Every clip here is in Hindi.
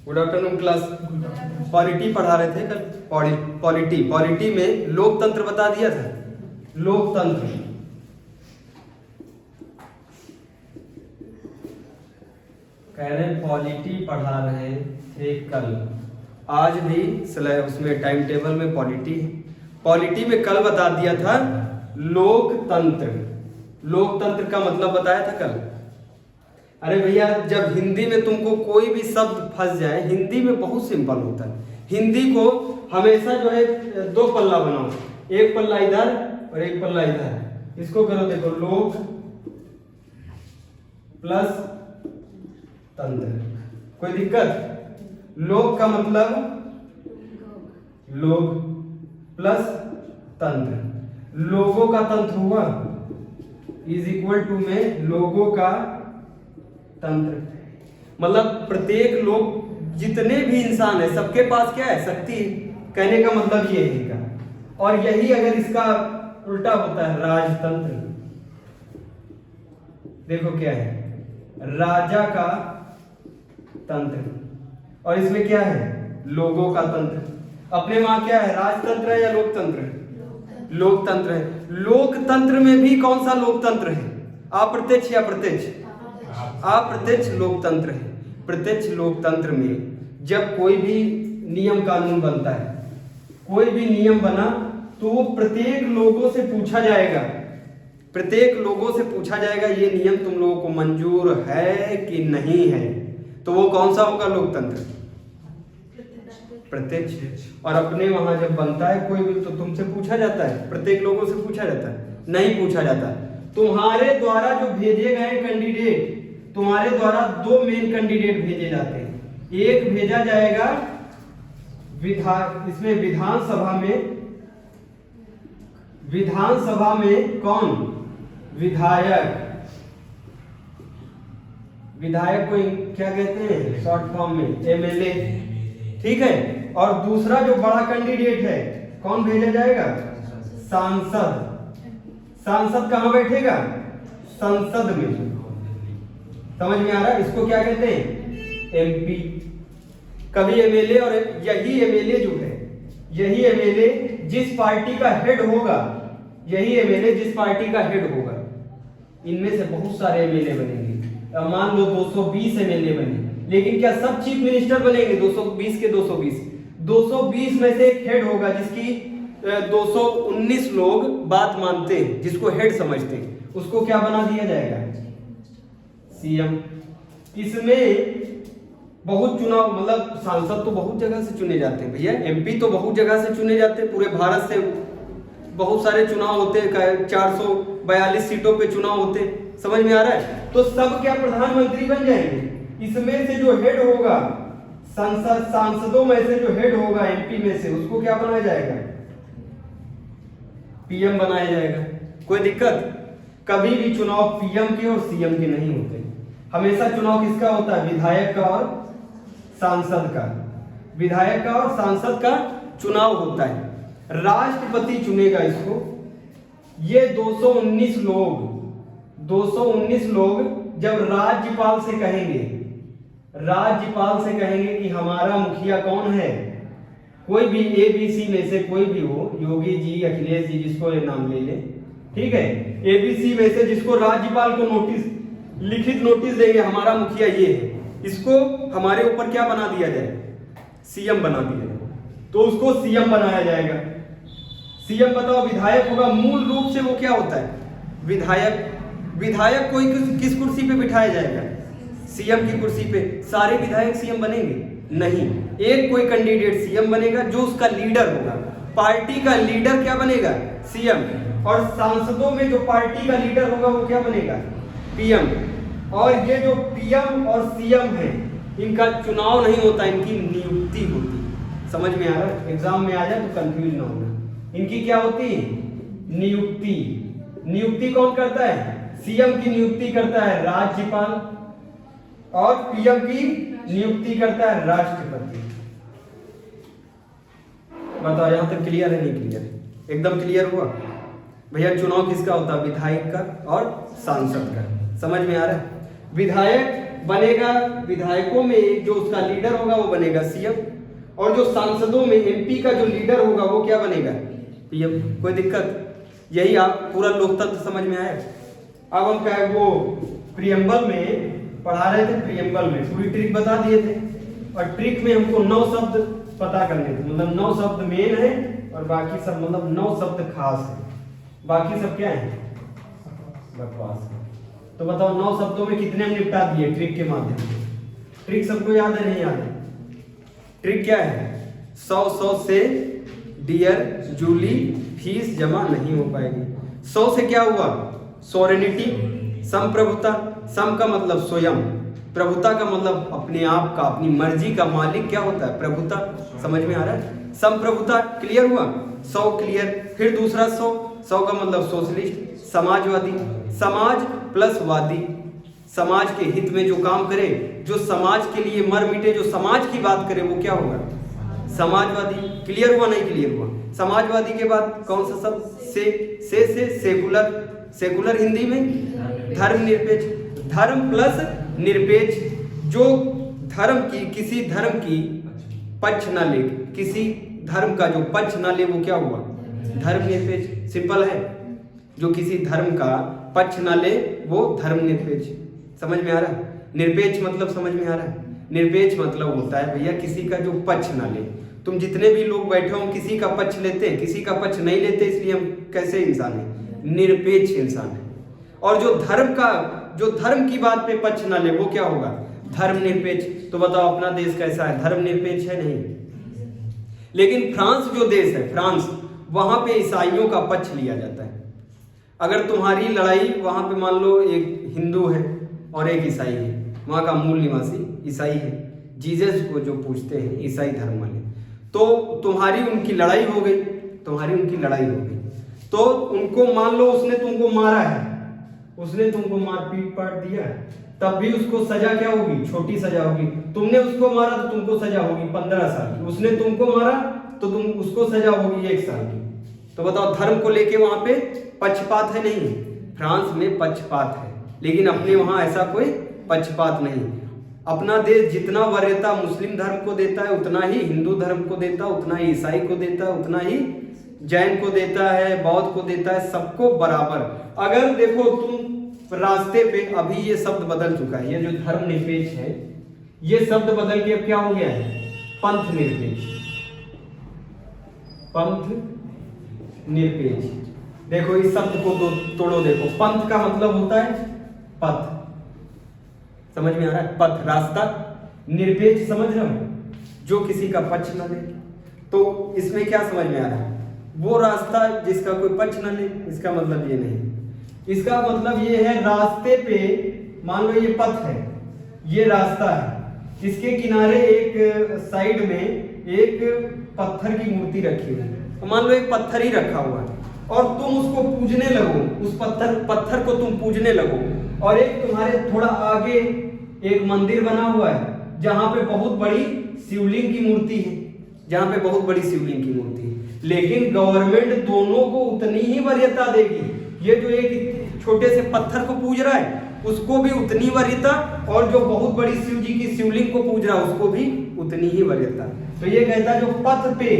Good afternoon class. पॉलिटी पढ़ा रहे थे कल। पॉलिटी में लोकतंत्र बता दिया था। लोकतंत्र कह रहे पॉलिटी पढ़ा रहे थे कल, आज भी उसमें टाइम टेबल में पॉलिटी में कल बता दिया था लोकतंत्र। लोकतंत्र का मतलब बताया था कल। अरे भैया, जब हिंदी में तुमको कोई भी शब्द फंस जाए, हिंदी में बहुत सिंपल होता है। हिंदी को हमेशा जो है दो पल्ला बनाओ, एक पल्ला इधर और एक पल्ला इधर। इसको करो, देखो लोक प्लस तंत्र। कोई दिक्कत? लोक का मतलब लोग प्लस तंत्र, लोगों का तंत्र हुआ इज इक्वल टू में लोगों का तंत्र। मतलब प्रत्येक लोग, जितने भी इंसान है, सबके पास क्या है? शक्ति। कहने का मतलब ये है। और यही अगर इसका उल्टा होता है राजतंत्र। देखो क्या है, राजा का तंत्र, और इसमें क्या है? लोगों का तंत्र। अपने वहां क्या है? राजतंत्र है या लोकतंत्र? लोकतंत्र है। लोकतंत्र में भी कौन सा लोकतंत्र है? अप्रत्यक्ष या प्रत्यक्ष? अप्रत्यक्ष लोकतंत्र है। प्रत्यक्ष लोकतंत्र में जब कोई भी नियम कानून बनता है, कोई भी नियम बना तो वो प्रत्येक लोगों से पूछा जाएगा, प्रत्येक लोगों से पूछा जाएगा ये नियम तुम लोगों को मंजूर है कि नहीं है। तो वो कौन सा होगा? लोकतंत्र, प्रत्यक्ष। और अपने वहां जब बनता है कोई भी, तो तुमसे पूछा जाता है, प्रत्येक लोगों से पूछा जाता है? नहीं पूछा जाता। तुम्हारे द्वारा जो भेजे गए कैंडिडेट, तुम्हारे द्वारा दो मेन कैंडिडेट भेजे जाते हैं। एक भेजा जाएगा इसमें विधानसभा में कौन? विधायक। विधायक को क्या कहते हैं शॉर्ट फॉर्म में? एमएलए। ठीक है। और दूसरा जो बड़ा कैंडिडेट है, कौन भेजा जाएगा? सांसद। सांसद कहां बैठेगा? संसद में। समझ में आ रहा है? इसको क्या कहते हैं? एमपी। कभी एमएलए, और यही एमएलए जो है, यही एमएलए जिस पार्टी का हेड होगा, यही एमएलए जिस पार्टी का हेड होगा, इनमें से बहुत सारे एमएलए बनेंगे। मान लो 220 एमएलए बने, लेकिन क्या सब चीफ मिनिस्टर बनेंगे? 220 के 220 में से एक हेड होगा जिसकी 219 लोग बात मानते हैं, जिसको हेड समझते हैं, उसको क्या बना दिया जाएगा? सीएम। इसमें बहुत चुनाव, मतलब सांसद तो बहुत जगह से चुने जाते हैं भैया, एमपी तो बहुत जगह से चुने जाते हैं, पूरे भारत से बहुत सारे चुनाव होते हैं, 442 सीटों पे चुनाव होते हैं। समझ में आ रहा है? तो सब क्या प्रधानमंत्री बन जाएंगे? इसमें से जो हेड होगा, सांसदों में से जो हेड होगा एमपी में से, उसको क्या बनाया जाएगा? पीएम बनाया जाएगा। कोई दिक्कत? कभी भी चुनाव पीएम के और सीएम के नहीं होते। हमेशा चुनाव किसका होता है? विधायक का और सांसद का। विधायक का और सांसद का चुनाव होता है। राष्ट्रपति चुनेगा इसको। ये 219 लोग जब राज्यपाल से कहेंगे कि हमारा मुखिया कौन है, कोई भी एबीसी में से कोई भी हो, योगी जी, अखिलेश जी, जिसको ये नाम ले ले, ठीक है, एबीसी में से जिसको राज्यपाल को लिखित नोटिस देंगे हमारा मुखिया ये है, इसको हमारे ऊपर क्या बना दिया जाए? सीएम बना दिया जाए। तो उसको सीएम बनाया जाएगा। सीएम बताओ, विधायक होगा। मूल रूप से वो क्या होता है? विधायक कोई किस कुर्सी पे बिठाया जाएगा? सीएम की कुर्सी पे। सारे विधायक सीएम बनेंगे? नहीं। एक कोई कैंडिडेट सीएम बनेगा जो उसका लीडर होगा। पार्टी का लीडर क्या बनेगा? सीएम। और सांसदों में जो पार्टी का लीडर होगा वो क्या बनेगा? पीएम। और ये जो पीएम और सीएम है, इनका चुनाव नहीं होता, इनकी नियुक्ति होती है। समझ में आ रहा है? एग्जाम में आ जाए तो कंफ्यूज ना होना। इनकी क्या होती है? नियुक्ति। नियुक्ति कौन करता है? सीएम की नियुक्ति करता है राज्यपाल, और पीएम की नियुक्ति करता है राष्ट्रपति। बताओ यहां तक क्लियर है? नहीं क्लियर है? एकदम क्लियर हुआ भैया? चुनाव किसका होता है? विधायक का और सांसद का। समझ में आ रहा है? विधायक बनेगा विधायकों में जो उसका लीडर होगा वो बनेगा सीएम, और जो सांसदों में एमपी का जो लीडर होगा वो क्या बनेगा, पीएम। कोई दिक्कत? यही आप पूरा लोकतंत्र समझ में आया। अब हम क्या है वो प्रियम्बल में पढ़ा रहे थे, प्रियम्बल में पूरी ट्रिक बता दिए थे, और ट्रिक में हमको 9 शब्द पता करने थे, मतलब 9 शब्द मेन है और बाकी सब मतलब 9 शब्द खास है, बाकी सब क्या है बकवास है। तो बताओ 9 शब्दों में कितने हम निपटा दिए ट्रिक के माध्यम से? ट्रिक सबको याद है नहीं याद है? ट्रिक क्या है? 100 से डियर जूली फीस जमा नहीं हो पाएगी। 100 से क्या हुआ? सोरेनिटी, संप्रभुता। सम का मतलब स्वयं, प्रभुता का मतलब अपने आप का, अपनी मर्जी का मालिक क्या होता है? प्रभुता। समझ में आ रहा है? संप्रभुता क्लियर हुआ? 100 क्लियर। फिर दूसरा 100 का मतलब सोशलिस्ट, समाजवादी। समाज प्लस वादी, समाज के हित में जो काम करे, जो समाज के लिए मर मिटे, जो समाज की बात करे वो क्या होगा? समाजवादी। क्लियर हुआ नहीं क्लियर हुआ? समाजवादी के बाद कौन सा शब्द? से सेकुलर। सेकुलर हिंदी में धर्मनिरपेक्ष। धर्म प्लस निरपेक्ष, जो धर्म की किसी धर्म की पक्ष ना ले, किसी धर्म का जो पक्ष ना ले वो क्या हुआ? धर्मनिरपेक्ष। सिंपल है, जो किसी धर्म का पक्ष ना ले वो धर्मनिरपेक्ष। समझ में आ रहा है? निरपेक्ष मतलब समझ में आ रहा है? निरपेक्ष मतलब होता है भैया किसी का जो पक्ष ना ले। तुम जितने भी लोग बैठे हो किसी का पक्ष लेते हैं, किसी का पक्ष नहीं लेते, इसलिए हम कैसे इंसान हैं? निरपेक्ष इंसान है। और जो धर्म की बात पे पक्ष ना ले वो क्या होगा? धर्मनिरपेक्ष। तो बताओ अपना देश कैसा है? धर्मनिरपेक्ष है नहीं? लेकिन फ्रांस जो देश है, फ्रांस, वहां पे ईसाइयों का पक्ष लिया जाता है। अगर तुम्हारी लड़ाई वहां पे मान लो एक हिंदू है और एक ईसाई है, वहां का मूल निवासी ईसाई है, जीसस को जो पूछते हैं ईसाई धर्म वाले, तो तुम्हारी उनकी लड़ाई हो गई, तो उनको मान लो उसने तुमको मारा है, उसने तुमको मारपीट पाट दिया, तब भी उसको सजा क्या होगी? छोटी सजा होगी। तुमने उसको मारा तो तुमको सजा होगी 15 साल की, उसने तुमको मारा तो तुम उसको सजा होगी 1 साल की। तो बताओ धर्म को लेके वहां पे पक्षपात है नहीं? फ्रांस में पक्षपात है, लेकिन अपने वहां ऐसा कोई पक्षपात नहीं। अपना देश जितना वरीयता मुस्लिम धर्म को देता है उतना ही हिंदू धर्म को देता है, उतना ही ईसाई को देता है, उतना ही जैन को देता है, बौद्ध को देता है, सबको बराबर। अगर देखो तुम रास्ते पे, अभी ये शब्द बदल चुका है, ये जो धर्मनिरपेक्ष है ये शब्द बदल के अब क्या हो गया है? पंथ निरपेक्ष। पंथ निरपेक्ष। देखो इस शब्द को तोड़ो, देखो पंथ का मतलब होता है पथ, समझ में आ रहा है? पथ, रास्ता। निरपेक्ष समझ रहे हो? जो किसी का पक्ष न ले। तो इसमें क्या समझ में आ रहा है? वो रास्ता जिसका कोई पक्ष न ले, इसका मतलब ये नहीं। इसका मतलब ये है रास्ते पे, मान लो ये पथ है, ये रास्ता है, इसके किनारे एक साइड में एक पत्थर की मूर्ति रखी हुई है, तो मान लो एक पत्थर ही रखा हुआ है और तुम उसको पूजने लगो, उस पत्थर को तुम पूजने लगो, और एक तुम्हारे थोड़ा आगे एक मंदिर बना हुआ है जहां पे बहुत बड़ी शिवलिंग की मूर्ति है, जहां पे बहुत बड़ी शिवलिंग की मूर्ति है, लेकिन गवर्नमेंट दोनों को उतनी ही वरीयता देगी। ये जो एक छोटे से पत्थर को पूज रहा है उसको भी उतनी वरीयता, और जो बहुत बड़ी शिव जी की शिवलिंग को पूज रहा है उसको भी उतनी ही वरीयता। तो ये कहता है जो पथ पे,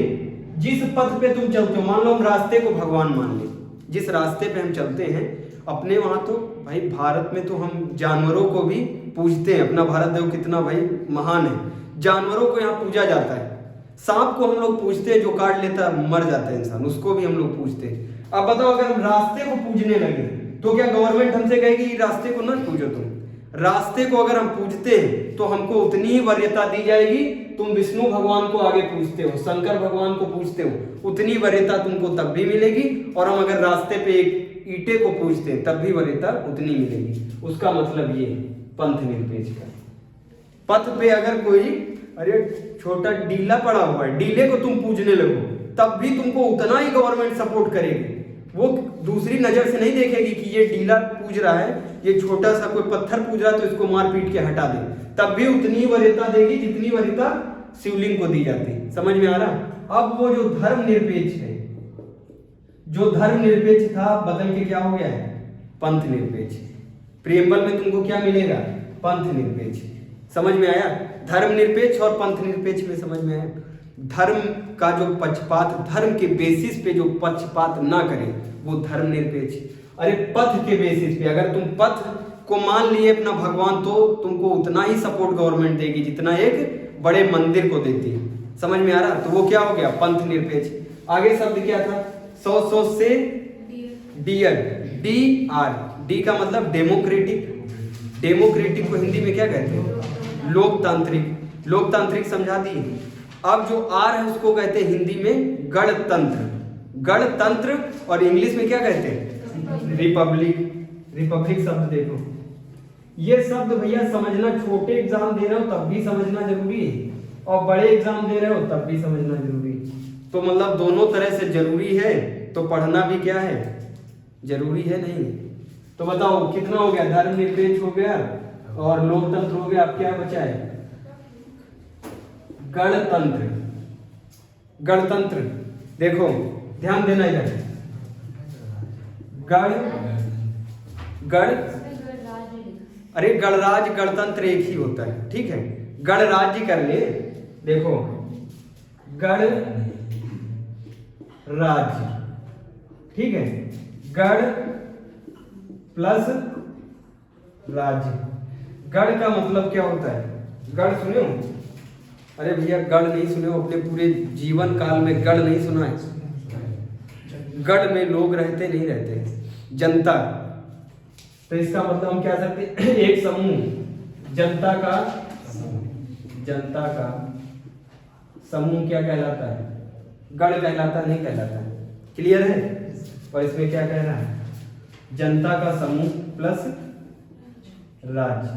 जिस पथ पे तुम चलते हो, मान लो हम रास्ते को भगवान मान ले, जिस रास्ते पे हम चलते हैं, अपने वहां तो भाई भारत में तो हम जानवरों को भी पूजते हैं, अपना भारत देव कितना भाई महान है, जानवरों को यहाँ पूजा जाता है। सांप को हम लोग पूजते हैं, जो काट लेता है मर जाता है इंसान, उसको भी हम लोग पूजते हैं। अब बताओ अगर हम रास्ते को पूजने लगे तो क्या गवर्नमेंट हमसे कहेगी रास्ते को ना पूजो? तुम रास्ते को अगर हम पूजते हैं तो हमको उतनी ही वरीयता दी जाएगी। तुम विष्णु भगवान को आगे पूजते हो, शंकर भगवान को पूजते हो, उतनी वरीयता तुमको तब भी मिलेगी, और हम अगर रास्ते पे एक ईंटे को पूजते हैं तब भी वरीयता उतनी मिलेगी। उसका मतलब ये पंथ निरपेक्ष का। पथ पे अगर कोई अरे छोटा डीला पड़ा हुआ है, डीले को तुम पूजने लगो तब भी तुमको उतना ही गवर्नमेंट सपोर्ट करेगी। वो दूसरी नजर से नहीं देखेगी कि ये डीला पूज रहा है, ये छोटा सा कोई पत्थर पूज रहा है तो इसको मार पीट के हटा दे, तब भी उतनी वरीयता देगी जितनी वरीयता शिवलिंग को दी जाती है। समझ में आ रहा? अब वो जो धर्मनिरपेक्ष है, जो धर्मनिरपेक्ष था बदल के क्या हो गया है? पंथ निरपेक्ष। प्रियम्बल में तुमको क्या मिलेगा? पंथ निरपेक्ष। समझ में आया? धर्म निरपेक्ष और पंथ निरपेक्ष में समझ में आया? धर्म का जो पक्षपात, धर्म के बेसिस पे जो पक्षपात ना करे वो धर्म निरपेक्ष। अरे पथ के बेसिस पे, अगर तुम पथ को मान लिए अपना भगवान तो तुमको उतना ही सपोर्ट गवर्नमेंट देगी जितना एक बड़े मंदिर को देती है। समझ में आ रहा? तो वो क्या हो गया? पंथ निरपेक्ष। आगे शब्द क्या था? सौ से डियर, डी आर, डी का मतलब डेमोक्रेटिक। डेमोक्रेटिक को हिंदी में क्या कहते हैं? लोकतांत्रिक। लोकतांत्रिक समझा दी। अब जो आर है उसको कहते हैं हिंदी में गणतंत्र। गणतंत्र और इंग्लिश में क्या कहते हैं? रिपब्लिक। रिपब्लिक शब्द देखो, ये शब्द भैया समझना, छोटे एग्जाम दे रहे हो तब भी समझना जरूरी है और बड़े एग्जाम दे रहे हो तब भी समझना जरूरी है। तो मतलब दोनों तरह से जरूरी है, तो पढ़ना भी क्या है? जरूरी है नहीं? तो बताओ कितना हो गया? धर्मनिरपेक्ष हो गया और लोकतंत्र हो गया। अब क्या बचा है? गणतंत्र। गणतंत्र देखो, ध्यान देना इधर। अरे गणराज्य गणतंत्र एक ही होता है, ठीक है? गणराज्य कर ले, देखो गणराज्य, ठीक है? गण प्लस राज्य। गण का मतलब क्या होता है? गण सुने हो? अरे भैया गण नहीं सुने हो? अपने पूरे जीवन काल में गण नहीं सुना है? गण में लोग रहते नहीं रहते, जनता। तो इसका मतलब हम क्या सकते हैं? एक समूह, जनता का, जनता का समूह क्या कहलाता है? गण कहलाता, नहीं कहलाता? क्लियर है? और इसमें क्या कह रहा है? जनता का समूह प्लस राज्य।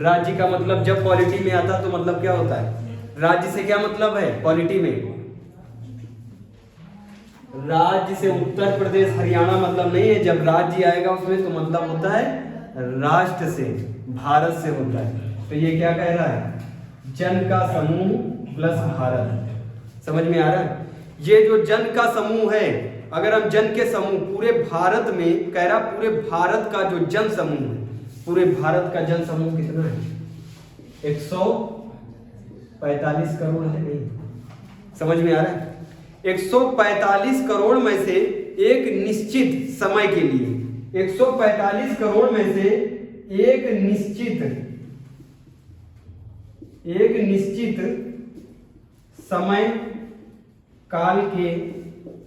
राज्य का मतलब जब पॉलिटी में आता तो मतलब क्या होता है? राज्य से क्या मतलब है पॉलिटी में? राज्य से उत्तर प्रदेश हरियाणा मतलब नहीं है। जब राज्य आएगा उसमें तो मतलब होता है राष्ट्र से, भारत से होता है। तो ये क्या कह रहा है? जन का समूह प्लस भारत। समझ में आ रहा है? ये जो जन का समूह है, अगर हम जन के समूह पूरे भारत में, कह रहा पूरे भारत का जो जन समूह है, पूरे भारत का जन समूह कितना है? 145 करोड़ है। नहीं समझ में आ रहा है? 145 करोड़ में से एक निश्चित समय के लिए, 145 करोड़ में से एक निश्चित समय काल के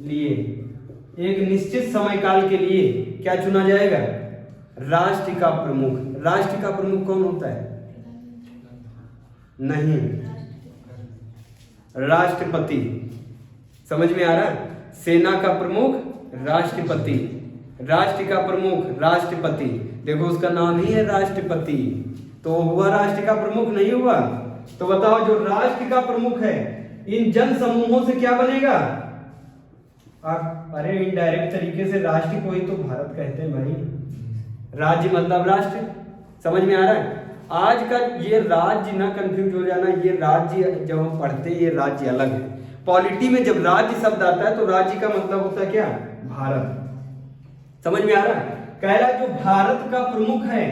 लिए, एक निश्चित समय काल के लिए क्या चुना जाएगा? राष्ट्र का प्रमुख। राष्ट्र का प्रमुख कौन होता है? नहीं, राष्ट्रपति। समझ में आ रहा है? सेना का प्रमुख राष्ट्रपति, राष्ट्र का प्रमुख राष्ट्रपति। देखो उसका नाम ही है राष्ट्रपति, तो हुआ राष्ट्र का प्रमुख नहीं हुआ? तो बताओ जो राष्ट्र का प्रमुख है इन जन समूहों से क्या बनेगा? अरे इनडायरेक्ट तरीके से राष्ट्र को ही तो भारत कहते हैं भाई। राज्य मतलब राष्ट्र। समझ में आ रहा है? आज का ये राज्य ना कंफ्यूज हो जाना, ये राज्य जब हम पढ़ते हैं ये राज्य अलग है। पॉलिटी में जब राज्य शब्द आता है तो राज्य का मतलब होता है क्या? भारत। समझ में आ रहा है? कह रहा है जो भारत का प्रमुख है,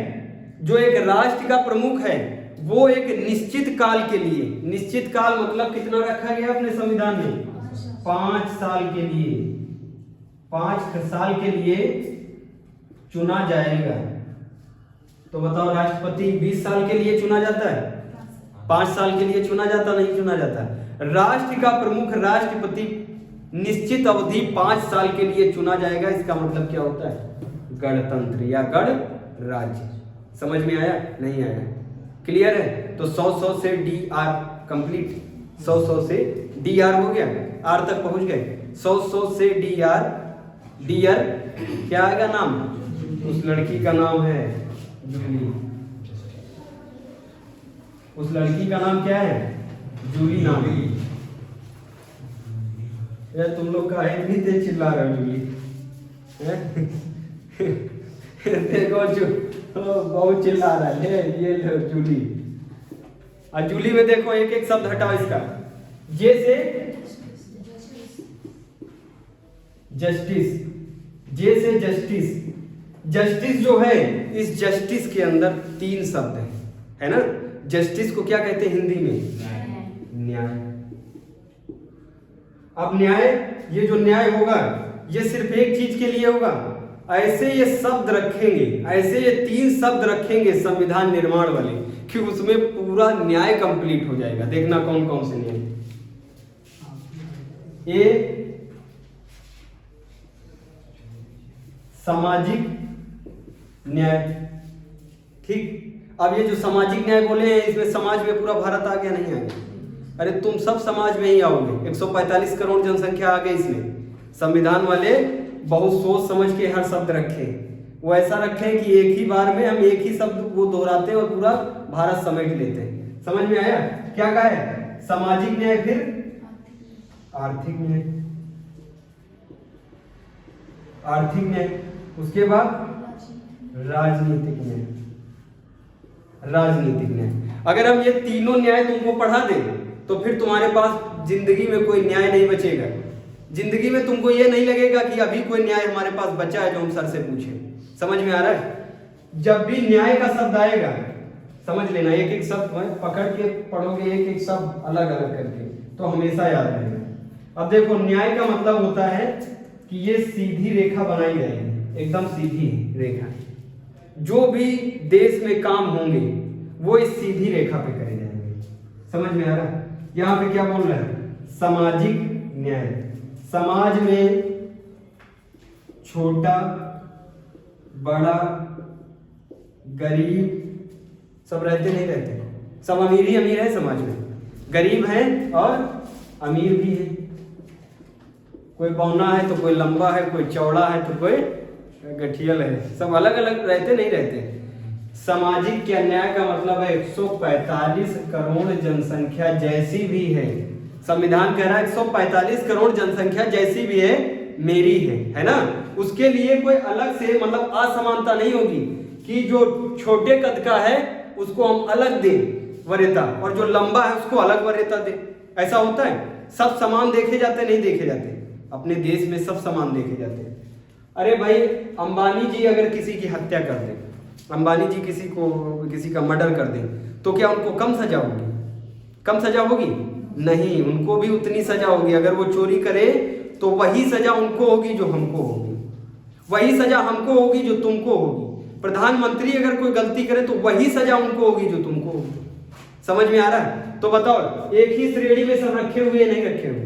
जो एक राष्ट्र का प्रमुख है, वो एक निश्चित काल के लिए, निश्चित काल मतलब कितना रखा गया अपने संविधान में? 5 साल के लिए, 5 साल के लिए चुना जाएगा। तो बताओ राष्ट्रपति 20 साल के लिए चुना जाता है? 5 साल के लिए चुना जाता, नहीं चुना जाता? राष्ट्र का प्रमुख राष्ट्रपति निश्चित अवधि 5 साल के लिए चुना जाएगा। इसका मतलब क्या होता है? गणतंत्र या गणराज्य। समझ में आया? नहीं आया? क्लियर है? तो 100 से डी आर कंप्लीट। 100 से डी आर हो गया, आर तक पहुंच गए। 100 से डी आर। डियर क्या आएगा नाम? उस लड़की का नाम है जूली। उस लड़की का नाम क्या है? जूली नाम। यार तुम लोग का है भी तेज चिल्ला रहे हो जूली। देखो बहुत चिल्ला रहा है ये जूली। और जूली में देखो एक एक शब्द हटाओ इसका। जे से जस्टिस, जे से जस्टिस। जस्टिस जो है, इस जस्टिस के अंदर 3 शब्द हैं। है ना। जस्टिस को क्या कहते हैं हिंदी में? न्याय। अब न्याय, ये जो न्याय होगा ये सिर्फ एक चीज के लिए होगा। ऐसे ये शब्द रखेंगे, ऐसे ये 3 शब्द रखेंगे संविधान निर्माण वाले कि उसमें पूरा न्याय कंप्लीट हो जाएगा। देखना कौन कौन से न्याय। ए, सामाजिक न्याय, ठीक। अब ये जो सामाजिक न्याय बोले हैं, इसमें समाज में पूरा भारत आ गया, नहीं आ गया? अरे तुम सब समाज में ही आओगे। 145 करोड़ जनसंख्या आ गई इसमें। संविधान वाले बहुत सोच समझ के हर शब्द रखे, वो ऐसा रखे कि एक ही बार में हम एक ही शब्द वो दोहराते हैं और पूरा भारत समेट लेते हैं। समझ में आया? क्या कहा है? सामाजिक न्याय, फिर आर्थिक न्याय, आर्थिक न्याय, उसके बाद राजनीतिक न्याय, राजनीतिक न्याय। अगर हम ये तीनों न्याय तुमको पढ़ा दें तो फिर तुम्हारे पास जिंदगी में कोई न्याय नहीं बचेगा। जिंदगी में तुमको ये नहीं लगेगा कि अभी कोई न्याय हमारे पास बचा है जो हम सर से पूछे। समझ में आ रहा है? जब भी न्याय का शब्द आएगा समझ लेना, एक एक शब्द पकड़ के पढ़ोगे, एक एक शब्द अलग अलग करके, तो हमेशा याद रहेगा। अब देखो, न्याय का मतलब होता है कि ये सीधी रेखा बनाई जाएगी, एकदम सीधी रेखा। जो भी देश में काम होंगे वो इस सीधी रेखा पे करे जाएंगे। समझ में आ रहा है? यहाँ पे क्या बोल रहा है? सामाजिक न्याय। समाज में छोटा बड़ा गरीब सब रहते नहीं रहते, सब अमीर ही अमीर है समाज में, गरीब हैं और अमीर भी है। कोई बौना है तो कोई लंबा है, कोई चौड़ा है तो कोई गठियल है, सब अलग अलग रहते नहीं रहते। सामाजिक क्या न्याय का मतलब है 145 करोड़ जनसंख्या जैसी भी है, संविधान कह रहा है 145 करोड़ जनसंख्या जैसी भी है मेरी है ना। उसके लिए कोई अलग से मतलब असमानता नहीं होगी कि जो छोटे कद का है उसको हम अलग दें वरीयता और जो लंबा है उसको अलग वरीयता दें। ऐसा होता है? सब समान देखे जाते नहीं देखे जाते? अपने देश में सब समान देखे जाते हैं। अरे भाई, अंबानी जी अगर किसी की हत्या कर दें, अंबानी जी किसी का मर्डर कर दें, तो क्या उनको कम सजा होगी? कम सजा होगी? नहीं, उनको भी उतनी सजा होगी। अगर वो चोरी करे तो वही सजा उनको होगी जो हमको होगी, वही सजा हमको होगी जो तुमको होगी। प्रधानमंत्री अगर कोई गलती करे तो वही सजा उनको होगी जो तुमको होगी। समझ में आ रहा है? तो बताओ, एक ही श्रेणी में सब रखे हुए नहीं रखे हुए?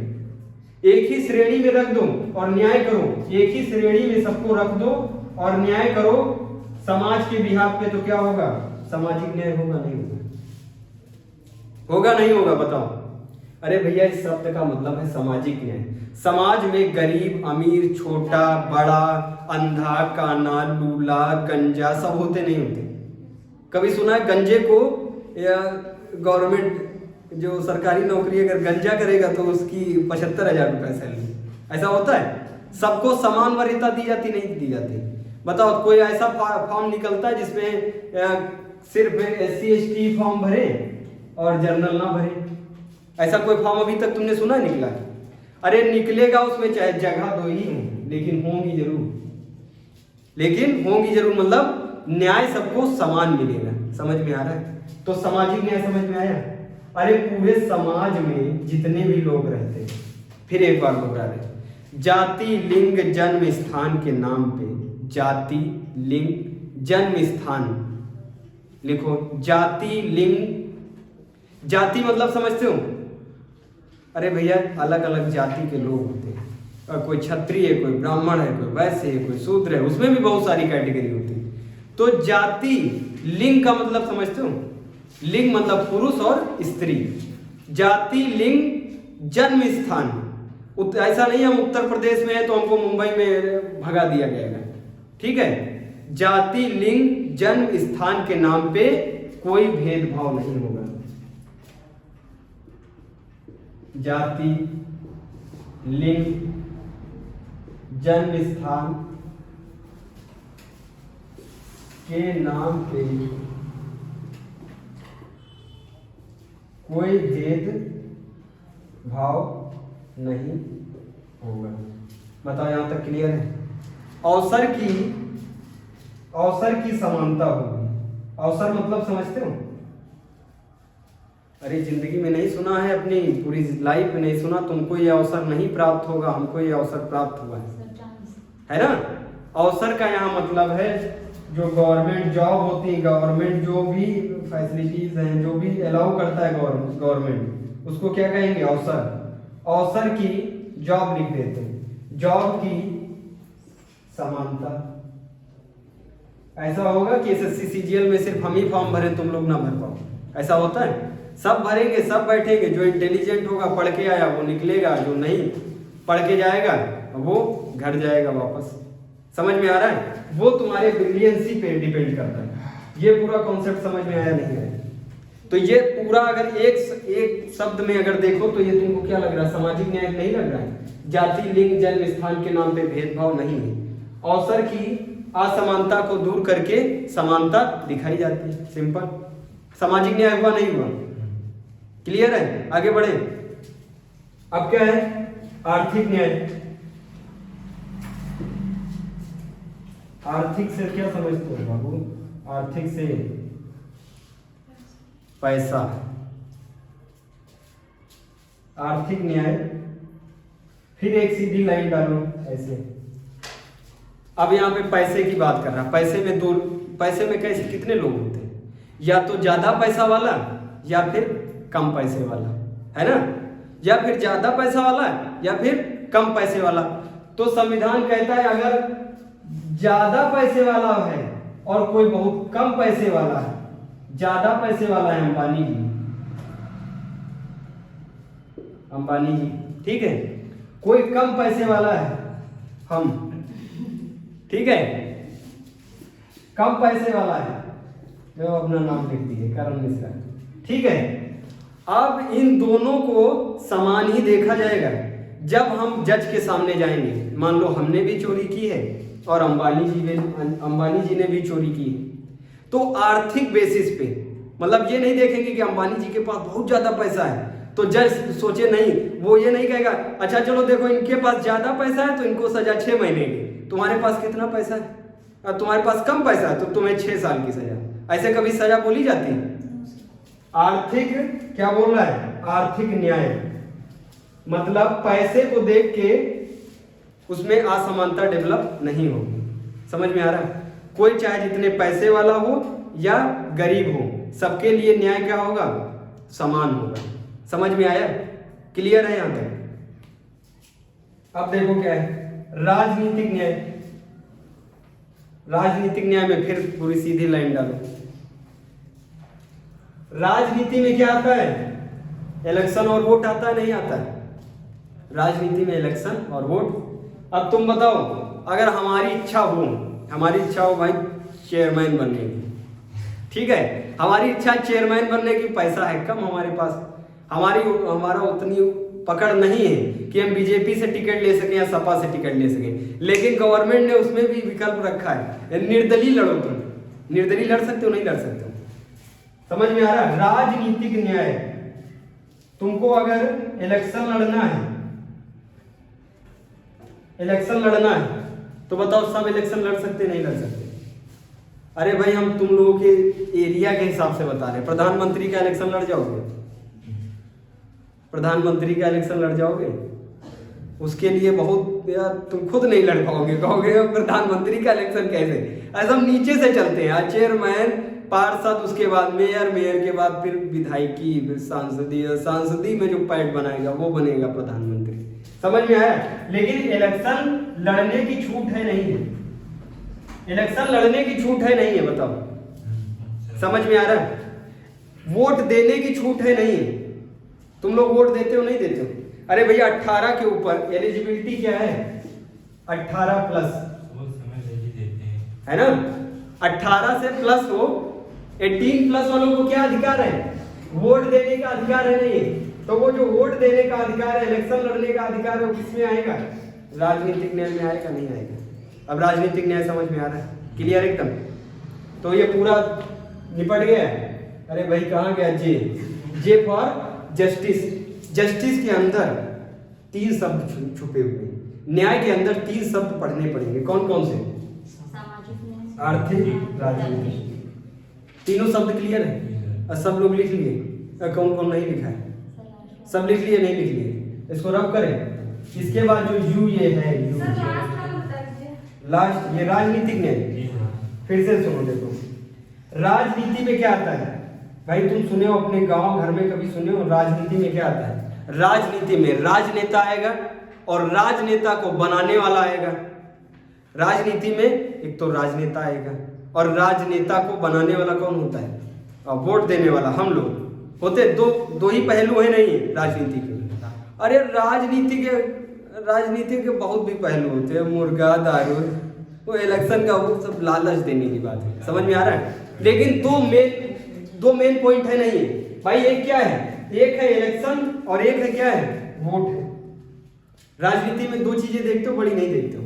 एक ही श्रेणी में रख दो और न्याय करो, एक ही श्रेणी में सबको रख दो और न्याय करो समाज के बिहाफ पे, तो क्या होगा? सामाजिक न्याय होगा? नहीं होगा? होगा नहीं होगा? बताओ। अरे भैया, इस शब्द का मतलब है सामाजिक न्याय। समाज में गरीब अमीर, छोटा बड़ा, अंधा काना, लूला गंजा सब होते नहीं होते? कभी सुना है गंजे को या गवर्नमेंट जो सरकारी नौकरी अगर गंजा करेगा तो उसकी 75,000 रुपए सैलरी? ऐसा होता है? सबको समान वरीयता दी जाती नहीं दी जाती? बताओ, कोई ऐसा फॉर्म निकलता है जिसमें सिर्फ SC ST फॉर्म भरे और जनरल ना भरे? ऐसा कोई फॉर्म अभी तक तुमने सुना है निकला? अरे निकलेगा, उसमें चाहे जगह 2 ही हो लेकिन होंगी जरूर, लेकिन होंगी जरूर। मतलब न्याय सबको समान मिलेगा। समझ में आ रहा है? तो सामाजिक न्याय समझ में आया? अरे पूरे समाज में जितने भी लोग रहते हैं, फिर एक बार दोहरा रहे, जाति लिंग जन्म स्थान के नाम पे, जाति लिंग जन्म स्थान लिखो। जाति लिंग, जाति मतलब समझते हो? अरे भैया, अलग अलग जाति के लोग होते हैं, और कोई क्षत्रिय है, कोई ब्राह्मण है, कोई वैश्य है, कोई शूद्र है, उसमें भी बहुत सारी कैटेगरी होती है। तो जाति लिंग का मतलब समझते हो? लिंग मतलब पुरुष और स्त्री। जाति लिंग जन्म स्थान, ऐसा नहीं हम उत्तर प्रदेश में है तो हमको मुंबई में भगा दिया जाएगा, ठीक है? जाति लिंग जन्म स्थान के नाम पे कोई भेदभाव नहीं होगा। जाति लिंग जन्म स्थान के नाम पे कोई भेद भाव नहीं होगा। बताओ, यहां तक क्लियर है? अवसर की समानता होगी। अवसर मतलब समझते हो? अरे जिंदगी में नहीं सुना है, अपनी पूरी लाइफ में नहीं सुना, तुमको ये अवसर नहीं प्राप्त होगा, हमको ये अवसर प्राप्त हुआ है ना। अवसर का यहाँ मतलब है जो गवर्नमेंट जॉब होती है, गवर्नमेंट जो भी फैसिलिटीज हैं, जो भी अलाउ करता है गवर्नमेंट, उसको क्या कहेंगे? अवसर। अवसर की जॉब लिख देते हैं, जॉब की समानता। ऐसा होगा कि एसएससी सीजीएल में सिर्फ हम ही फॉर्म भरें, तुम लोग ना भर पाओ, ऐसा होता है? सब भरेंगे, सब बैठेंगे, जो इंटेलिजेंट होगा पढ़ के आया वो निकलेगा, जो नहीं पढ़ के जाएगा वो घर जाएगा वापस। समझ में आ रहा है? वो तुम्हारे ब्रिलियंसी पे डिपेंड करता है। ये पूरा कॉन्सेप्ट समझ में आया नहीं है? तो ये पूरा अगर एक शब्द में अगर देखो तो ये तुमको क्या लग रहा है? सामाजिक न्याय नहीं लग रहा है? जाति, लिंग, जन्म स्थान के नाम पे भेदभाव नहीं है। अवसर की असमानता को दूर करके समानता दिखाई जाती है, सिंपल। सामाजिक न्याय हुआ नहीं हुआ? क्लियर है? आगे बढ़े। अब क्या है? आर्थिक न्याय। आर्थिक से क्या समझते हो बाबू? आर्थिक से पैसा। आर्थिक न्याय, फिर एक सीधी लाइन डालो ऐसे। अब यहाँ पे पैसे की बात कर रहा, पैसे में कैसे कितने लोग होते हैं? या तो ज्यादा पैसा वाला या फिर कम पैसे वाला, है ना? या फिर ज्यादा पैसा वाला या फिर कम पैसे वाला। तो संविधान कहता है अगर ज्यादा पैसे वाला है और कोई बहुत कम पैसे वाला है, ज्यादा पैसे वाला है अंबानी जी, ठीक है, कोई कम पैसे वाला है हम, ठीक है, कम पैसे वाला है जो अपना नाम लिख दिए करण मिश्रा, ठीक है। अब इन दोनों को समान ही देखा जाएगा जब हम जज के सामने जाएंगे। मान लो हमने भी चोरी की है और अंबानी जी ने भी चोरी की है, तो आर्थिक बेसिस पे, मतलब ये नहीं देखेंगे कि अंबानी जी के पास बहुत ज्यादा पैसा है तो जज सोचे नहीं, वो ये नहीं कहेगा अच्छा चलो देखो इनके पास ज्यादा पैसा है तो इनको सजा 6 महीने की, तुम्हारे पास कितना पैसा है और तुम्हारे पास कम पैसा है तो तुम्हें 6 साल की सजा। ऐसे कभी सजा बोली जाती है? आर्थिक क्या बोल रहा है? आर्थिक न्याय मतलब पैसे को देख के उसमें असमानता डेवलप नहीं होगी। समझ में आ रहा है? कोई चाहे जितने पैसे वाला हो या गरीब हो, सबके लिए न्याय क्या होगा? समान होगा। समझ में आया? क्लियर है यहां तक? अब देखो क्या है राजनीतिक न्याय। राजनीतिक न्याय में फिर पूरी सीधी लाइन डालो। राजनीति में क्या आता है? इलेक्शन और वोट आता है, नहीं आता है? राजनीति में इलेक्शन और वोट। अब तुम बताओ, अगर हमारी इच्छा हो भाई चेयरमैन बनने की, ठीक है, हमारी इच्छा चेयरमैन बनने की, पैसा है कम हमारे पास, हमारा उतनी पकड़ नहीं है कि हम बीजेपी से टिकट ले सकें या सपा से टिकट ले सकें, लेकिन गवर्नमेंट ने उसमें भी विकल्प रखा है, निर्दलीय लड़ो। तुम निर्दलीय लड़ सकते हो, नहीं लड़ सकते हो? समझ में आ रहा है? राजनीतिक न्याय, तुमको अगर इलेक्शन लड़ना है तो बताओ सब इलेक्शन लड़ सकते नहीं लड़ सकते? अरे भाई हम तुम लोगों के एरिया के हिसाब से बता रहे हैं। प्रधानमंत्री का इलेक्शन लड़ जाओगे? प्रधानमंत्री का इलेक्शन लड़ जाओगे? उसके लिए बहुत यार तुम खुद नहीं लड़ पाओगे, कहोगे प्रधानमंत्री का इलेक्शन कैसे? ऐसा हम नीचे से चलते हैं, चेयरमैन, पार्षद, उसके बाद मेयर, मेयर के बाद फिर विधायकी, फिर सांसदी में जो पैड बनाएगा वो बनेगा प्रधानमंत्री। समझ में आया? लेकिन इलेक्शन लड़ने की छूट है नहीं है? इलेक्शन लड़ने की छूट है नहीं है? बताओ, समझ में आ रहा है? वोट देने की छूट है नहीं है? तुम लोग वोट देते हो नहीं देते हो? अरे भैया 18 के ऊपर एलिजिबिलिटी क्या है? 18 प्लस है ना? 18 से प्लस हो, 18 प्लस वालों को क्या अधिकार है? वोट देने का अधिकार है नहीं है? तो वो जो वोट देने का अधिकार है, इलेक्शन लड़ने का अधिकार है, वो किसमें आएगा? राजनीतिक न्याय में आएगा, नहीं आएगा? अब राजनीतिक न्याय समझ में आ रहा है? क्लियर एकदम? तो ये पूरा निपट गया। अरे भाई कहाँ गया जे फॉर जस्टिस। जस्टिस के अंदर 3 शब्द छुपे हुए हैं। न्याय के अंदर 3 शब्द पढ़ने पड़ेंगे। कौन कौन से? आर्थिक, राजनीतिक। तीनों शब्द क्लियर है? सब लोग लिख लिए? कौन कौन नहीं लिखा है? सब लिख लिए? नहीं लिख लिए? इसको रब करें। इसके बाद जो यू ये है, यू लास्ट, ये राजनीतिक न्याय। फिर से सुनो, देखो राजनीति में क्या आता है भाई, तुम सुने हो अपने गांव घर में कभी सुने हो? राजनीति में क्या आता है? राजनीति में राजनेता आएगा और राजनेता को बनाने वाला आएगा। राजनीति में एक तो राजनेता आएगा और राजनेता को बनाने वाला कौन होता है? और वोट देने वाला हम लोग होते। दो ही पहलू है नहीं राजनीति के। अरे राजनीति के बहुत भी पहलू होते हैं, मुर्गा दारू, वो इलेक्शन का वो सब लालच देने की बात है, समझ में आ रहा है? लेकिन दो मेन पॉइंट है नहीं भाई। एक क्या है? एक है इलेक्शन और एक है क्या है? वोट है। राजनीति में दो चीजें देखते हो, बड़ी नहीं देखते हो।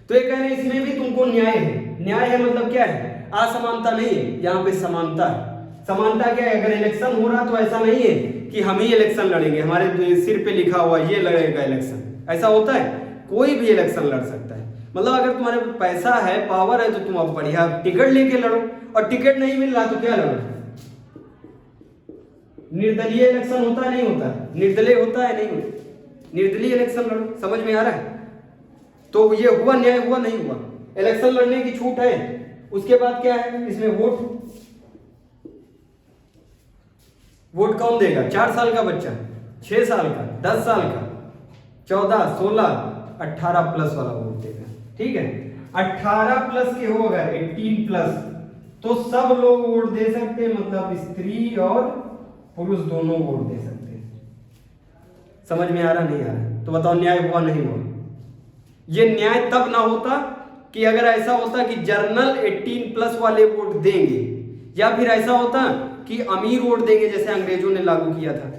तो ये कह रहे हैं इसमें भी तुमको न्याय है। न्याय है मतलब क्या है? असमानता नहीं है, यहाँ पे समानता है। समानता क्या है? अगर इलेक्शन हो रहा तो ऐसा नहीं है कि हम ही इलेक्शन लड़ेंगे, हमारे सिर पे लिखा हुआ ये लड़ेगा इलेक्शन, ऐसा होता है? कोई भी इलेक्शन लड़ सकता है। मतलब अगर तुम्हारे पैसा है, पावर है, तो तुम अब बढ़िया टिकट लेके लड़ो, और टिकट नहीं मिल रहा तो क्या लड़ो? निर्दलीय इलेक्शन होता है नहीं होता? निर्दलीय होता है नहीं होता? निर्दलीय इलेक्शन लड़ो, समझ में आ रहा है? तो ये हुआ न्याय, हुआ नहीं हुआ? इलेक्शन लड़ने की छूट है। उसके बाद क्या है इसमें? वोट कौन देगा? 4 साल का बच्चा, 6 साल का, 10 साल का, 14, 16, 18 प्लस वाला वोट देगा। ठीक है, 18 प्लस के हो अगर 18 प्लस तो सब लोग वोट दे सकते हैं, मतलब स्त्री और पुरुष दोनों वोट दे सकते हैं। समझ में आ रहा नहीं आ रहा? तो बताओ न्याय हुआ नहीं हुआ? ये न्याय तब ना होता कि अगर ऐसा होता कि जर्नल 18 प्लस वाले वोट देंगे, या फिर ऐसा होता कि अमीर वोट देंगे, जैसे अंग्रेजों ने लागू किया था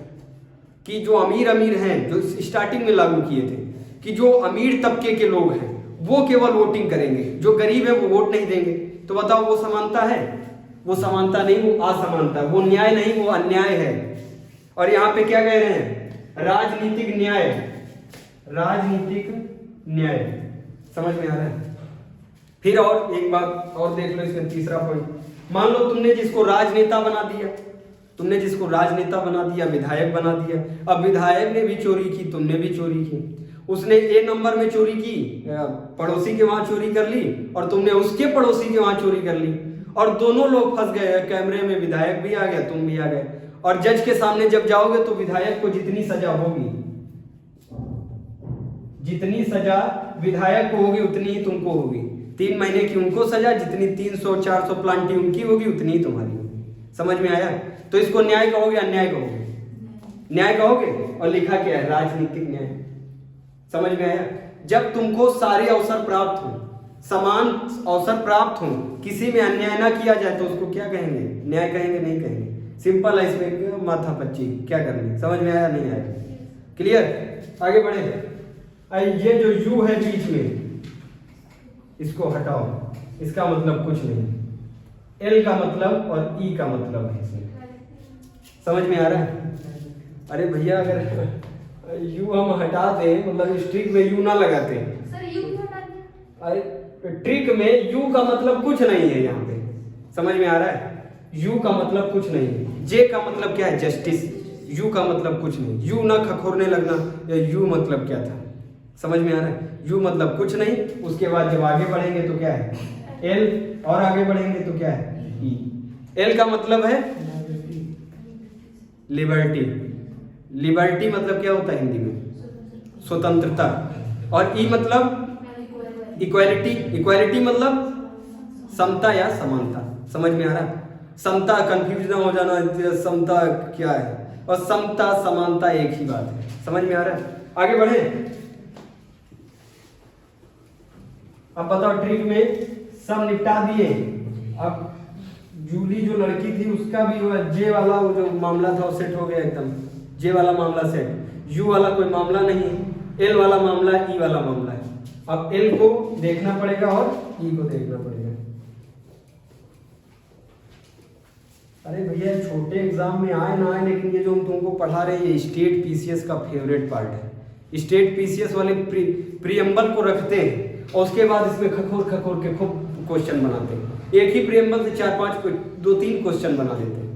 कि जो अमीर हैं, जो स्टार्टिंग में लागू किए थे कि जो अमीर तबके के लोग हैं वो केवल वोटिंग करेंगे, जो गरीब है वो वोट नहीं देंगे। तो बताओ वो समानता है? वो समानता नहीं, वो असमानता, वो न्याय नहीं, वो अन्याय है। और यहाँ पे क्या कह रहे हैं? राजनीतिक न्याय। राजनीतिक न्याय, समझ में आ रहा है? फिर और एक बात और देख लो इसमें, तीसरा पॉइंट। मान लो तुमने जिसको राजनेता बना दिया, विधायक बना दिया। अब विधायक ने भी चोरी की, तुमने भी चोरी की। उसने ए नंबर में चोरी की, पड़ोसी के वहां चोरी कर ली, और तुमने उसके पड़ोसी के वहां चोरी कर ली, और दोनों लोग फंस गए। कैमरे में विधायक भी आ गया, तुम भी आ गए, और जज के सामने जब जाओगे तो विधायक को जितनी सजा होगी, जितनी सजा विधायक को होगी उतनी ही तुमको होगी। 3 महीने की उनको सजा, जितनी 300-400 प्लांटी उनकी होगी उतनी ही तुम्हारी होगी। समझ में आया? तो इसको न्याय कहोगे अन्याय कहोगे? न्याय कहोगे। और लिखा क्या है? राजनीतिक न्याय। समझ में आया? जब तुमको सारे अवसर प्राप्त हो, समान अवसर प्राप्त हो, किसी में अन्याय ना किया जाए तो उसको क्या कहेंगे? न्याय कहेंगे? नहीं कहेंगे? सिंपल है, इसमें माथा पच्ची क्या करनी। समझ में आया नहीं आया? क्लियर? आगे बढ़े। ये जो यू है बीच में, इसको हटाओ, इसका मतलब कुछ नहीं। एल का मतलब और ई का मतलब है इसमें। समझ में आ रहा है? अरे भैया अगर यू हम हटा दें, मतलब स्ट्रिक में यू ना लगाते सर, यू क्यों हटा दिया? अरे ट्रिक में यू का मतलब कुछ नहीं है यहाँ पे। समझ में आ रहा है? यू का मतलब कुछ नहीं है। जे का मतलब क्या है? जस्टिस। यू का मतलब कुछ नहीं। यू ना खखोरने लगना, या यू मतलब क्या था? समझ में आ रहा है? यू मतलब कुछ नहीं। उसके बाद जब आगे बढ़ेंगे तो क्या है? एल, और आगे बढ़ेंगे तो क्या है? ई। एल का मतलब है लिबर्टी। लिबर्टी मतलब क्या होता है हिंदी में? स्वतंत्रता। और ई मतलब इक्वालिटी। इक्वालिटी मतलब समता या समानता। समझ में आ रहा है? समता, कंफ्यूज ना हो जाना, समता क्या है, और समता समानता एक ही बात है। समझ में आ रहा है? आगे बढ़े। अब बताओ, ट्रिक में सब निपटा दिए। अब जूली जो लड़की थी उसका भी जे वाला वो जो मामला था वो सेट हो गया एकदम। जे वाला मामला सेट, यू वाला कोई मामला नहीं है, एल वाला मामला है, ई वाला मामला है। अब एल को देखना पड़ेगा और ई को देखना पड़ेगा। अरे भैया छोटे एग्जाम में आए ना आए, लेकिन ये जो हम तुमको पढ़ा रहे हैं ये स्टेट पीसीएस का फेवरेट पार्ट है। स्टेट पीसीएस वाले प्रीएम्बल को रखते हैं और उसके बाद इसमें खखोर खखोर के खूब क्वेश्चन बनाते हैं। एक ही प्रीएम्बल से 4-5 2-3 क्वेश्चन बना देते हैं।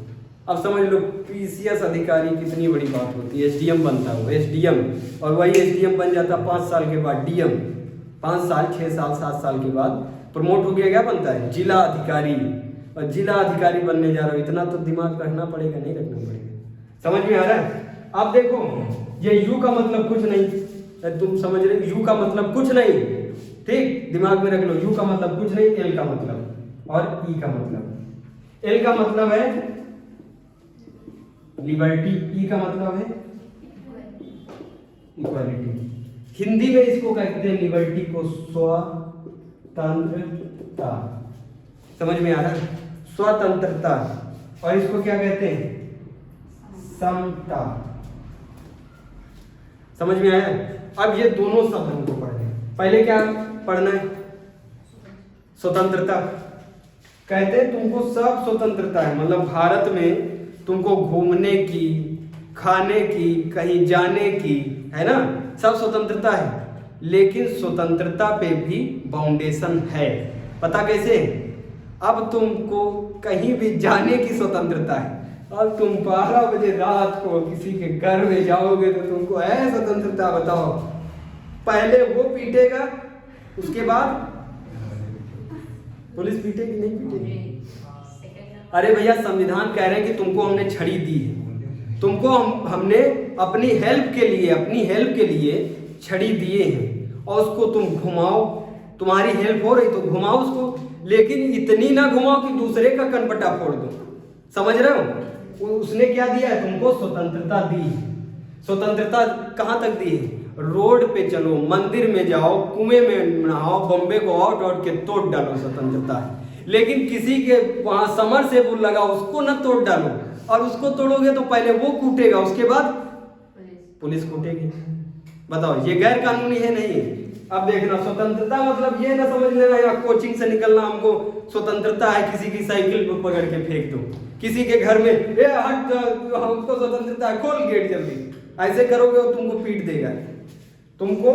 अब समझ लो पीसीएस अधिकारी कितनी बड़ी बात होती है, एसडीएम बनता है वो, एसडीएम, और वही एसडीएम बन जाता 5 साल के बाद डीएम, 5 साल 6 साल 7 साल के बाद प्रमोट हो गया, क्या बनता है, जिला अधिकारी। और जिला अधिकारी बनने जा रहा हो, इतना तो दिमाग रखना पड़ेगा, नहीं रखना पड़ेगा। समझ में आ रहा है? अब देखो ये यू का मतलब कुछ नहीं, तुम समझ रहे, यू का मतलब कुछ नहीं, ठीक, दिमाग में रख लो, यू का मतलब कुछ नहीं, एल का मतलब और ई का मतलब। एल का मतलब है लिबर्टी, ई का मतलब है इक्वालिटी। हिंदी में इसको कहते हैं लिबर्टी को स्वतंत्रता। समझ में आ रहा है? स्वतंत्रता। और इसको क्या कहते हैं, समता। समझ में आया? अब ये दोनों शब्द हमको पढ़ने हैं। पहले क्या पढ़ना है, स्वतंत्रता। कहते हैं तुमको सब स्वतंत्रता है, मतलब भारत में तुमको घूमने की, खाने की, कहीं जाने की, है ना, सब स्वतंत्रता है। लेकिन स्वतंत्रता पे भी बाउंडेशन है। पता कैसे? अब तुमको कहीं भी जाने की स्वतंत्रता है। अब तुम 12 बजे रात को किसी के घर में जाओगे तो तुमको है स्वतंत्रता, बताओ। पहले वो पीटेगा, उसके बाद पुलिस पीटेगी, नहीं पीटेगी? अरे भैया संविधान कह रहे हैं कि तुमको हमने छड़ी दी है, तुमको हमने अपनी हेल्प के लिए छड़ी दिए हैं, और उसको तुम घुमाओ, तुम्हारी हेल्प हो रही तो घुमाओ उसको, लेकिन इतनी ना घुमाओ कि दूसरे का कनपटा फोड़ दो। समझ रहे हो? उसने क्या दिया है तुमको, स्वतंत्रता दी है। स्वतंत्रता कहाँ तक दी है? रोड पे चलो, मंदिर में जाओ, कुएं में नहाओ, बम्बे को आउट के तोड़ डालो, स्वतंत्रता है। लेकिन किसी के वहां समर से बुल लगा, उसको न तोड़ डालो, और उसको तोड़ोगे तो पहले वो कूटेगा, उसके बाद पुलिस कूटेगी। बताओ ये गैर कानूनी है, नहीं है? अब देखना, स्वतंत्रता मतलब ये ना समझ लेना या कोचिंग से निकलना हमको स्वतंत्रता है, किसी की साइकिल को पकड़ के फेंक दो, किसी के घर में ए हट, हमको स्वतंत्रता है, खोल गेट जल्दी, ऐसे करोगे वो तुमको पीट देगा। तुमको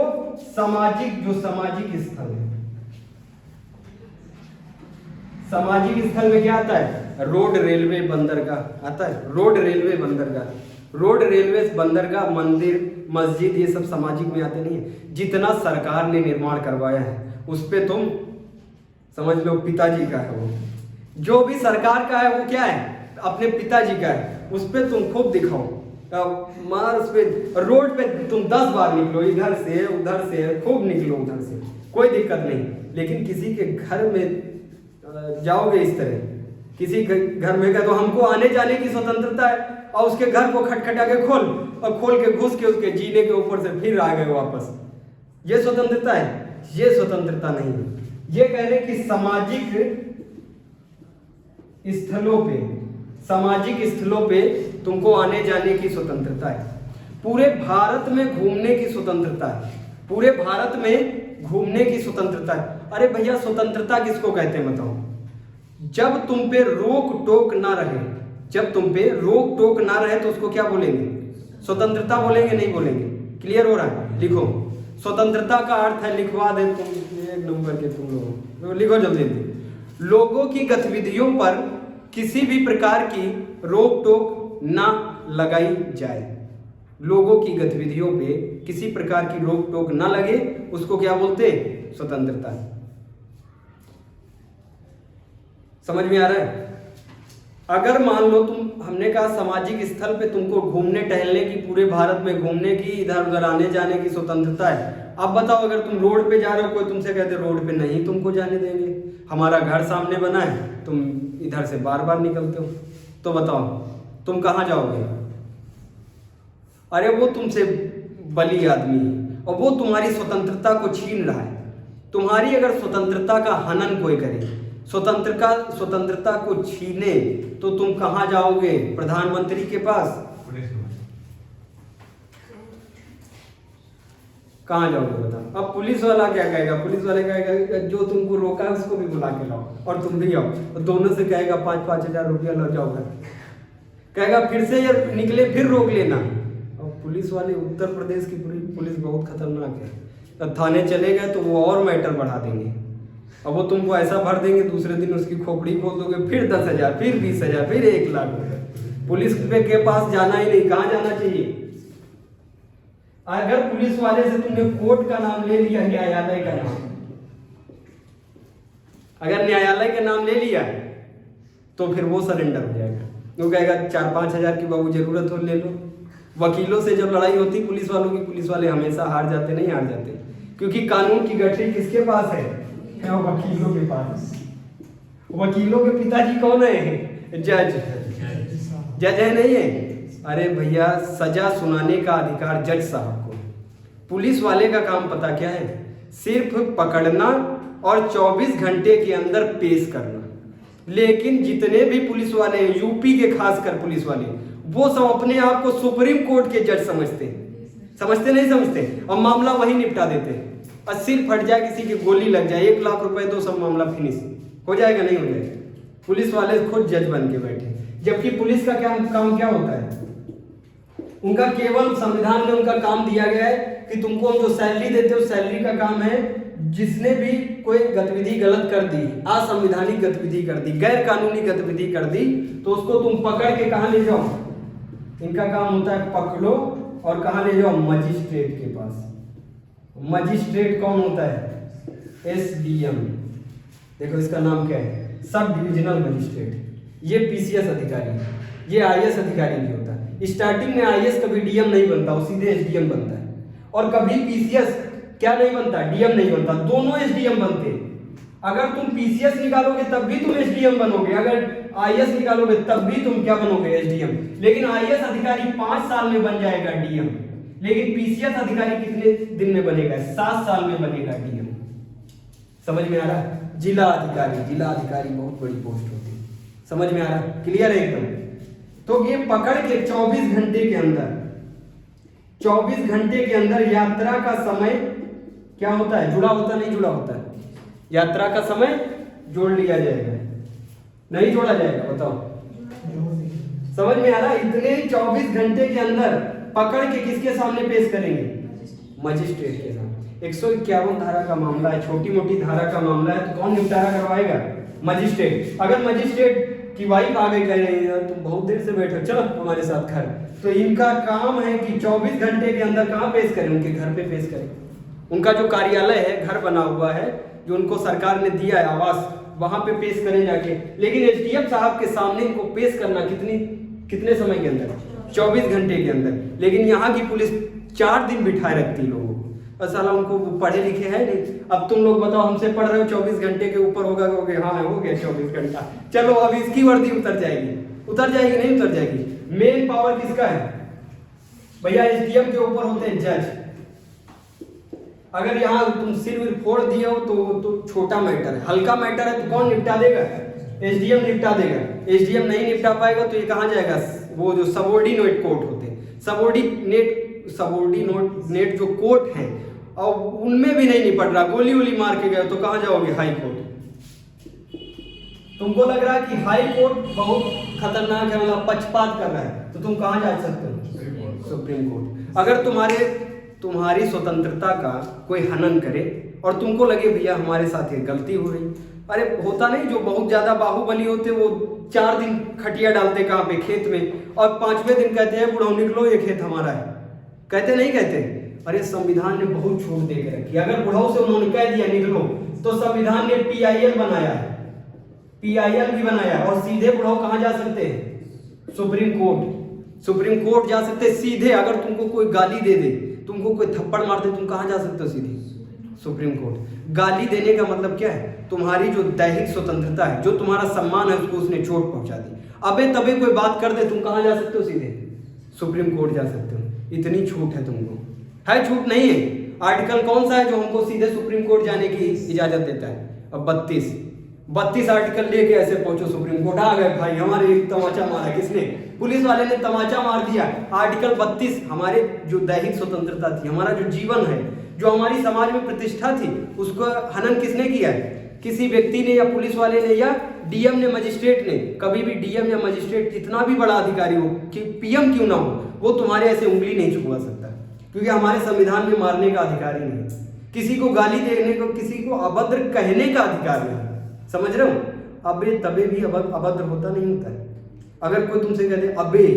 सामाजिक, जो सामाजिक स्थल है, सामाजिक स्थल में क्या आता है, रोड, रेलवे, बंदरगाह आता है। रोड, रेलवे, बंदरगाह, रोड, रेलवे, बंदरगाह, मंदिर, मस्जिद, ये सब सामाजिक में आते नहीं है। जितना सरकार ने निर्माण करवाया है उस पे तुम समझ लो पिताजी का है, वो जो भी सरकार का है वो क्या है, अपने पिताजी का है, उस पे तुम खूब दिखाओ, मार उस पे। रोड पे तुम 10 बार निकलो, इधर से उधर से, खूब निकलो उधर से, कोई दिक्कत नहीं। लेकिन किसी के घर में जाओगे इस तरह, किसी के घर में गए तो हमको आने जाने की स्वतंत्रता है, और उसके घर को खटखटा के खोल, और खोल के घुस के उसके जीने के ऊपर से फिर आ गए वापस, ये स्वतंत्रता है? ये स्वतंत्रता नहीं है। ये कह रहे कि सामाजिक स्थलों पे तुमको आने जाने की स्वतंत्रता है। पूरे भारत में घूमने की स्वतंत्रता है, पूरे भारत में घूमने की स्वतंत्रता है। अरे भैया स्वतंत्रता किसको कहते हैं बताओ? जब तुम पे रोक टोक ना रहे, जब तुम पे रोक टोक ना रहे तो उसको क्या बोलेंगे? स्वतंत्रता बोलेंगे, नहीं बोलेंगे? क्लियर हो रहा है? लिखो, स्वतंत्रता का अर्थ है, लिखवा दे तुम, एक नंबर के तुम लोग लिखो जल्दी। लोगों की गतिविधियों पर किसी भी प्रकार की रोक टोक ना लगाई जाए। लोगों की गतिविधियों पे किसी प्रकार की रोक टोक ना लगे, उसको क्या बोलते हैं? स्वतंत्रता। समझ में आ रहा है? अगर मान लो हमने कहा सामाजिक स्थल पे तुमको घूमने टहलने की, पूरे भारत में घूमने की, इधर उधर आने जाने की स्वतंत्रता है। अब बताओ अगर तुम रोड पे जा रहे हो, कोई तुमसे कहते रोड पे नहीं तुमको जाने देंगे, हमारा घर सामने बना है, तुम इधर से बार बार निकलते हो, तो बताओ तुम कहाँ जाओगे? अरे वो तुमसे बली आदमी है और वो तुम्हारी स्वतंत्रता को छीन रहा है। तुम्हारी अगर स्वतंत्रता का हनन कोई करे, स्वतंत्रता को छीने, तो तुम कहाँ जाओगे? प्रधानमंत्री के पास? कहाँ जाओगे बताओ? अब पुलिस वाला क्या कहेगा? पुलिस वाले कहेगा जो तुमको रोका है उसको भी बुला के लाओ और तुम भी आओ, और दोनों से कहेगा 5-5 हजार रुपया लो, जाओ घर। कहेगा फिर से यार निकले फिर रोक लेना। और पुलिस वाले, उत्तर प्रदेश की पुलिस बहुत खतरनाक है। अब थाने चले गए तो वो और मैटर बढ़ा देंगे, अब वो तुमको ऐसा भर देंगे, दूसरे दिन उसकी खोपड़ी खोल दोगे, फिर 10,000, फिर 20,000, फिर 1 लाख रुपये। पुलिस के पास जाना ही नहीं, कहाँ जाना चाहिए? अगर पुलिस वाले से तुमने कोर्ट का नाम ले लिया, न्यायालय का नाम, अगर न्यायालय का नाम ले लिया तो फिर वो सरेंडर हो जाएगा। वो कहेगा 4-5 हजार की बाबू जरूरत हो ले लो। वकीलों से जब लड़ाई होती पुलिस वालों की, पुलिस वाले हमेशा हार जाते, नहीं हार जाते, क्योंकि कानून की गठरी किसके पास है? वकीलों के पास। वकीलों के पिताजी कौन है? जज। जज है नहीं है? अरे भैया, सजा सुनाने का अधिकार जज साहब को। पुलिस वाले का काम पता क्या है? सिर्फ पकड़ना और 24 घंटे के अंदर पेश करना। लेकिन जितने भी पुलिस वाले हैं, यूपी के खासकर पुलिस वाले, वो सब अपने आप को सुप्रीम कोर्ट के जज समझते हैं। समझते नहीं समझते? और मामला वही निपटा देते हैं। और सिर फट जाए, किसी की गोली लग जाए, 1 लाख रुपए तो सब मामला फिनिश हो जाएगा, नहीं हो जाएगा? पुलिस वाले खुद जज बन के बैठे। जबकि पुलिस का काम क्या होता है? उनका केवल संविधान में उनका काम दिया गया है कि तुमको हम जो सैलरी देते हो, सैलरी का काम है जिसने भी कोई गतिविधि गलत कर दी, असंवैधानिक गतिविधि कर दी, गैर कानूनी गतिविधि कर दी, तो उसको तुम पकड़ के कहाँ ले जाओ? इनका काम होता है पकड़ो और कहाँ ले जाओ? मजिस्ट्रेट के पास। मजिस्ट्रेट कौन होता है? SDM। देखो इसका नाम क्या है? Sub divisional magistrate. ये PCS अधिकारी, ये IAS अधिकारी नहीं होता। स्टार्टिंग में IAS कभी DM नहीं बनता, वो सीधे SDM बनता है। और कभी PCS क्या नहीं बनता? DM नहीं बनता, दोनों SDM बनते हैं। अगर तुम PCS निकालोगे तब भी तुम SDM बनोगे, अगर IAS निकालोगे तब भी तुम क्या बनोगे? SDM। लेकिन IAS अधिकारी 5 साल में बन जाएगा DM, लेकिन PCS अधिकारी कितने दिन में बनेगा? 7 साल में बनेगा DM। समझ में आ रहा है? जिला अधिकारी बहुत बड़ी पोस्ट होती है। समझ में आ रहा है? क्लियर है एकदम? तो ये पकड़ के 24 घंटे के अंदर, 24 घंटे के अंदर यात्रा का समय क्या होता है? जुड़ा होता नहीं जुड़ा होता है? यात्रा का समय जोड़ लिया जाएगा, नहीं जोड़ा जाएगा? बताओ, समझ में आ रहा है? इतने 24 घंटे के अंदर पकड़ के किसके सामने पेश करेंगे? मजिस्ट्रेट के सामने। 151 धारा का मामला है, छोटी मोटी धारा का मामला है, तो कौन निपटारा करवाएगा? मजिस्ट्रेट। अगर मजिस्ट्रेट की वाइफ आ गई, कह रही है तुम बहुत देर से बैठो, चलो हमारे साथ घर, तो इनका काम है कि 24 घंटे के अंदर कहाँ पेश करें? उनके घर पे पेश करें। उनका जो कार्यालय है, घर बना हुआ है जो उनको सरकार ने दिया है, आवास, वहां पे पेश करें जाके। लेकिन SDM साहब के सामने इनको पेश करना कितने समय के अंदर? 24 घंटे के अंदर। लेकिन यहाँ की पुलिस 4 दिन बिठाए रखती लोगों को। साला उनको पढ़े लिखे है नहीं। अब तुम लोग बताओ, हमसे पढ़ रहे हो 24 घंटे के ऊपर होगा, कहोगे हाँ हो गया 24 घंटा, चलो अब इसकी वर्दी उतर जाएगी नहीं उतर जाएगी? मेन पावर किसका है भैया? SDM के ऊपर होते हैं जज। अगर यहाँ तुम सिर फोड़ दिए हो तो छोटा मैटर है, हल्का मैटर है तो कौन निपटा देगा? SDM निपटा देगा। SDM नहीं निपटा पाएगा तो ये कहाँ जाएगा? वो जो सबऑर्डिनेट कोर्ट होते हैं, सबऑर्डिनेट जो कोर्ट है, और उनमें भी नहीं निपट रहा, गोली मार के गए तो कहाँ जाओगे? High court. तुमको लग रहा है कि हाई कोर्ट बहुत खतरनाक है, मतलब पक्षपात कर रहा है, तो तुम कहाँ जा सकते हो? Supreme court. अगर तुम्हारी स्वतंत्रता का कोई हनन करे और तुमको लगे भैया हमारे साथ ये गलती हो रही, अरे होता नहीं जो बहुत ज्यादा बाहुबली होते, वो 4 दिन खटिया डालते कहाँ पे? खेत में, और 5वें दिन कहते हैं बुढ़ाओ निकलो ये खेत हमारा है। कहते नहीं कहते? अरे संविधान ने बहुत छूट दे के रखी। अगर बुढ़ाओ से उन्होंने कह दिया निकलो, तो संविधान ने PIL बनाया है, PIL भी बनाया, और सीधे बुढ़ाओ कहाँ जा सकते हैं? सुप्रीम कोर्ट जा सकते सीधे। अगर तुमको कोई गाली दे दे, तुमको कोई थप्पड़ मार दे, तुम कहाँ जा सकते हो? सीधे सुप्रीम कोर्ट। गाली देने का मतलब क्या है? तुम्हारी जो दैहिक स्वतंत्रता है, जो तुम्हारा सम्मान है, उसको उसने चोट पहुंचा दी। अबे तबे कोई बात कर दे, तुम कहाँ जा सकते हो? सीधे सुप्रीम कोर्ट जा सकते हो। इतनी छूट है तुमको, है? छूट नहीं है। आर्टिकल कौन सा है जो हमको सीधे सुप्रीम कोर्ट जाने की इजाजत देता है? अब 32 आर्टिकल लेके ऐसे पहुंचो सुप्रीम कोर्ट। आ गए भाई, हमारे एक तमाचा मारा, किसने? पुलिस वाले ने तमाचा मार दिया। आर्टिकल 32, हमारे जो दैहिक स्वतंत्रता थी, हमारा जो जीवन है, जो हमारी समाज में प्रतिष्ठा थी, उसको हनन किसने किया है? किसी व्यक्ति ने, या पुलिस वाले ने, या DM ने, मजिस्ट्रेट ने। कभी भी DM या मजिस्ट्रेट कितना भी बड़ा अधिकारी हो, कि PM क्यों ना हो, वो तुम्हारे ऐसे उंगली नहीं चुका सकता, क्योंकि हमारे संविधान में मारने का अधिकार ही नहीं, किसी को गाली देने को, किसी को अभद्र कहने का अधिकार नहीं। समझ रहे हो? अबे तबे भी अभद्र होता नहीं होता है। अगर कोई तुमसे कह दे अबे,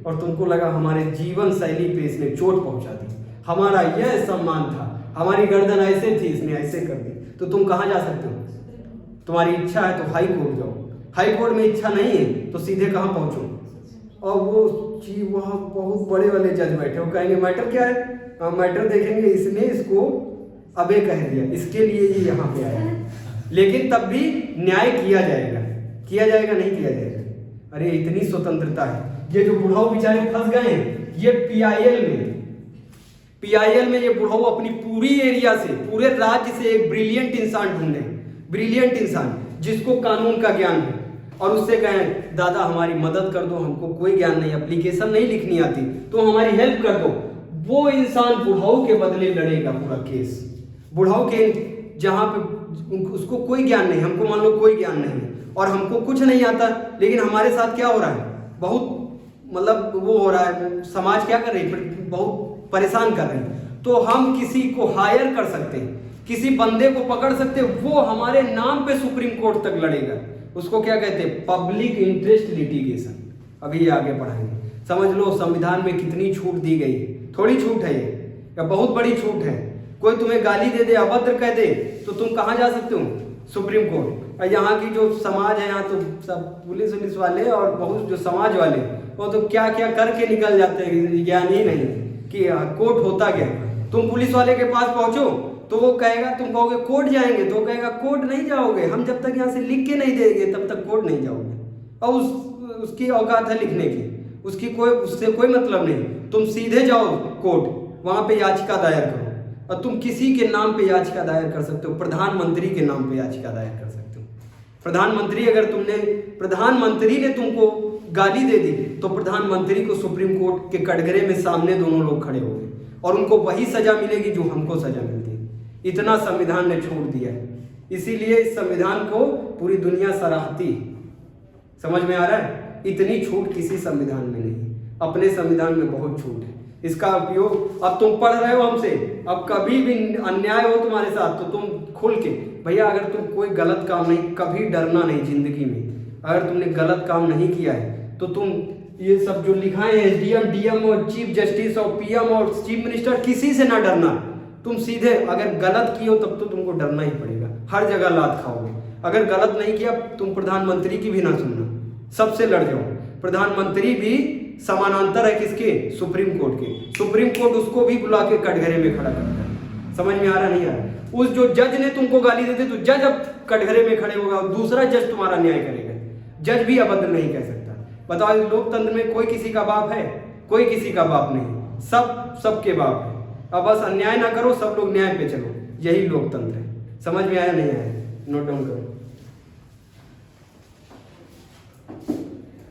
और तुमको लगा हमारे जीवन शैली पे इसने चोट पहुंचा दी, हमारा यह सम्मान था, हमारी गर्दन ऐसे थी, इसने ऐसे कर दी, तो तुम कहाँ जा सकते हो? तुम्हारी इच्छा है तो हाई कोर्ट जाओ, हाई कोर्ट में इच्छा नहीं है तो सीधे कहाँ पहुंचो? और वो चीज वहाँ बहुत बड़े वाले जज बैठे, वो कहेंगे मैटर क्या है? मैटर देखेंगे, इसने इसको अबे कह दिया, इसके लिए ही यहाँ पे आया। लेकिन तब भी न्याय किया जाएगा, किया जाएगा नहीं किया जाएगा? अरे इतनी स्वतंत्रता है। ये जो बुढ़ाऊ बेचारे फंस गए हैं, ये पीआईएल में ये बुढ़ाऊ अपनी पूरी एरिया से, पूरे राज्य से एक ब्रिलियंट इंसान ढूंढे, ब्रिलियंट इंसान जिसको कानून का ज्ञान है, और उससे कहें दादा हमारी मदद कर दो, हमको कोई ज्ञान नहीं, एप्लीकेशन नहीं लिखनी आती, तो हमारी हेल्प कर दो। वो इंसान बुढ़ाऊ के बदले लड़ेगा पूरा केस। बुढ़ाऊ के जहाँ पे उसको कोई ज्ञान नहीं, हमको मान लो कोई ज्ञान नहीं और हमको कुछ नहीं आता, लेकिन हमारे साथ क्या हो रहा है? बहुत मतलब वो हो रहा है, समाज क्या कर रही है? बहुत परेशान कर रही है। तो हम किसी को हायर कर सकते हैं, किसी बंदे को पकड़ सकते हैं, वो हमारे नाम पे सुप्रीम कोर्ट तक लड़ेगा। उसको क्या कहते हैं? Public interest litigation. अभी ये आगे पढ़ाएंगे। समझ लो संविधान में कितनी छूट दी गई है। थोड़ी छूट है ये, या बहुत बड़ी छूट है। कोई तुम्हें गाली दे दे, अभद्र कह दे, तो तुम कहाँ जा सकते हो? Supreme court. और यहाँ की जो समाज है, यहाँ तो सब पुलिस वाले और बहुत जो समाज वाले, वो तो क्या क्या करके निकल जाते हैं, ज्ञान ही नहीं कि कोर्ट होता क्या। तुम पुलिस वाले के पास पहुंचो तो वो कहेगा, तुम कहोगे कोर्ट जाएंगे, तो वो कहेगा कोर्ट नहीं जाओगे, हम जब तक यहाँ से लिख के नहीं देंगे तब तक कोर्ट नहीं जाओगे। और उसकी औकात है लिखने की, उससे कोई मतलब नहीं। तुम सीधे जाओ कोर्ट, वहां पे याचिका दायर करो, और तुम किसी के नाम पे याचिका दायर कर सकते हो, प्रधानमंत्री के नाम पे याचिका दायर कर सकते हो। प्रधानमंत्री, अगर प्रधानमंत्री ने तुमको गाली दे दी, तो प्रधानमंत्री को सुप्रीम कोर्ट के कटघरे में सामने दोनों लोग खड़े होंगे और उनको वही सजा मिलेगी जो हमको सजा मिलती है। इतना संविधान ने छोड़ दिया है, इसीलिए इस संविधान को पूरी दुनिया सराहती। समझ में आ रहा है? इतनी छूट किसी संविधान में नहीं, अपने संविधान में बहुत छूट है। इसका उपयोग, अब तुम पढ़ रहे हो हमसे, अब कभी भी अन्याय हो तुम्हारे साथ तो तुम खुल के, भैया अगर तुम कोई गलत काम नहीं, कभी डरना नहीं जिंदगी में। अगर तुमने गलत काम नहीं किया है तो तुम ये सब जो लिखा है एसडीएम, डीएम और चीफ जस्टिस और पीएम और चीफ मिनिस्टर, किसी से ना डरना। तुम सीधे, अगर गलत किए हो तब तो तुमको डरना ही पड़ेगा, हर जगह लात खाओगे। अगर गलत नहीं किया, तुम प्रधानमंत्री की भी ना सुनना, सबसे लड़ जाओ। प्रधानमंत्री भी समानांतर है किसके? सुप्रीम कोर्ट के। सुप्रीम कोर्ट उसको भी बुला के कटघरे में खड़ा करता है। समझ में आ रहा नहीं आ रहा? उस जो जज ने तुमको गाली दे दी, तो जज अब कटघरे में खड़े होगा और दूसरा जज तुम्हारा न्याय करेगा। जज भी अभद्र नहीं कह सकता। बताओ, लोकतंत्र में कोई किसी का बाप है? कोई किसी का बाप नहीं, सब सबके बाप है। अब बस अन्याय ना करो, सब लोग न्याय पे चलो, यही लोकतंत्र है। समझ में आया नहीं आया? नोट डाउन करो।